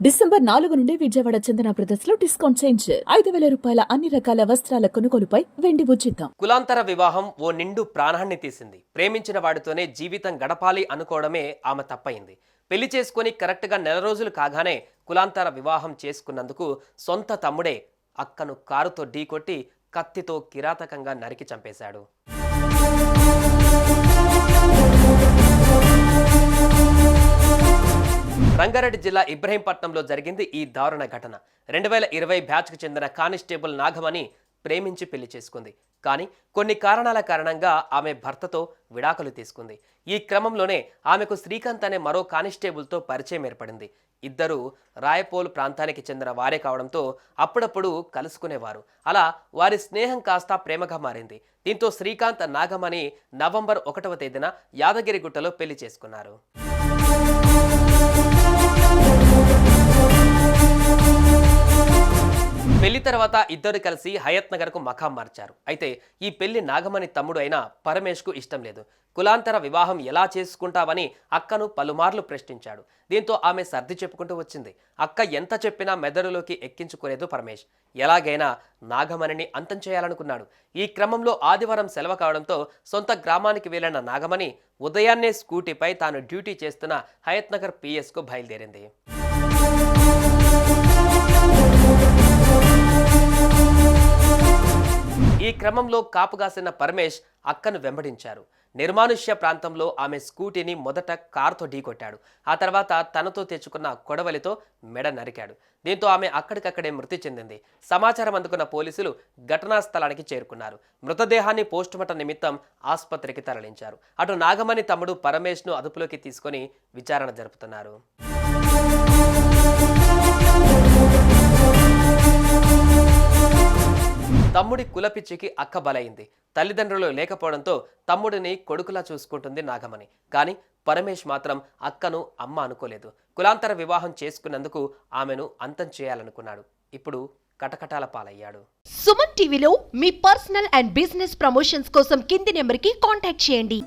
December 4 నుండి విజయవాడ చందన brothers లో discount change 5,000 రూపాయల అన్ని రకాల వస్త్రాల కొనుగోలుపై వెండి ఉచితం. కులాంతర వివాహం ఓ నిండు ప్రాణాన్ని తీసింది. ప్రేమించిన వాడితోనే జీవితం గడపాలి అనుకోవడమే ఆమె తప్పయింది. పెళ్లి చేసుకుని కరెక్ట్గా నెల రోజులు కాగానే కులాంతర వివాహం చేసుకున్నందుకు సొంత తమ్ముడే అక్కను కారుతో ఢీకొట్టి కత్తితో కిరాతకంగా నరికి చంపేశాడు. రంగారెడ్డి జిల్లా ఇబ్రహీంపట్నంలో జరిగింది ఈ దారుణ ఘటన. 2020 బ్యాచ్కు చెందిన కానిస్టేబుల్ నాగమణి ప్రేమించి పెళ్లి చేసుకుంది. కానీ కొన్ని కారణాల కారణంగా ఆమె భర్తతో విడాకులు తీసుకుంది. ఈ క్రమంలోనే ఆమెకు శ్రీకాంత్ అనే మరో కానిస్టేబుల్తో పరిచయం ఏర్పడింది. ఇద్దరు రాయపోల్ ప్రాంతానికి చెందిన వారే కావడంతో అప్పుడప్పుడు కలుసుకునేవారు. అలా వారి స్నేహం కాస్త ప్రేమగా మారింది. దీంతో శ్రీకాంత్ నాగమణి నవంబర్ 1వ తేదీన యాదగిరిగుట్టలో పెళ్లి చేసుకున్నారు. పెళ్లి తర్వాత ఇద్దరు కలిసి హయత్ నగర్ కు మకాం మార్చారు. అయితే ఈ పెళ్లి నాగమణి తమ్ముడు అయిన పరమేష్ కు ఇష్టం లేదు. కులాంతర వివాహం ఎలా చేసుకుంటావని అక్కను పలుమార్లు ప్రశ్నించాడు. దీంతో ఆమె సర్ది చెప్పుకుంటూ వచ్చింది. అక్క ఎంత చెప్పినా మెదడులోకి ఎక్కించుకోలేదు పరమేష్. ఎలాగైనా నాగమణిని అంతం చేయాలనుకున్నాడు. ఈ క్రమంలో ఆదివారం సెలవు కావడంతో సొంత గ్రామానికి వెళ్లిన నాగమణి ఉదయాన్నే స్కూటీపై తాను డ్యూటీ చేస్తున్న హయత్ నగర్ పిఎస్ కు బయలుదేరింది. ఈ క్రమంలో కాపుగాసిన పరమేష్ అక్కను వెంబడించారు. నిర్మానుష్య ప్రాంతంలో ఆమె స్కూటీని మొదట కారుతో ఢీకొట్టాడు. ఆ తర్వాత తనతో తెచ్చుకున్న కొడవలితో మెడ నరికాడు. దీంతో ఆమె అక్కడికక్కడే మృతి చెందింది. సమాచారం అందుకున్న పోలీసులు ఘటనా స్థలానికి చేరుకున్నారు. మృతదేహాన్ని పోస్టుమార్టం నిమిత్తం ఆసుపత్రికి తరలించారు. అటు నాగమణి తమ్ముడు పరమేష్ను అదుపులోకి తీసుకొని విచారణ జరుపుతున్నారు. తమ్ముడి కులపిచ్చికి అక్క బలైంది. తల్లిదండ్రులు లేకపోవడంతో తమ్ముడిని కొడుకులా చూసుకుంటుంది నాగమణి. కానీ పరమేష్ మాత్రం అక్కను అమ్మ అనుకోలేదు. కులాంతర వివాహం చేసుకున్నందుకు ఆమెను అంతం చేయాలనుకున్నాడు. ఇప్పుడు కటకటాల పాలయ్యాడు. సుమన్ టీవీలో మీ పర్సనల్ అండ్ బిజినెస్ ప్రమోషన్స్ కోసం కింది నెంబర్కి కాంటాక్ట్ చేయండి.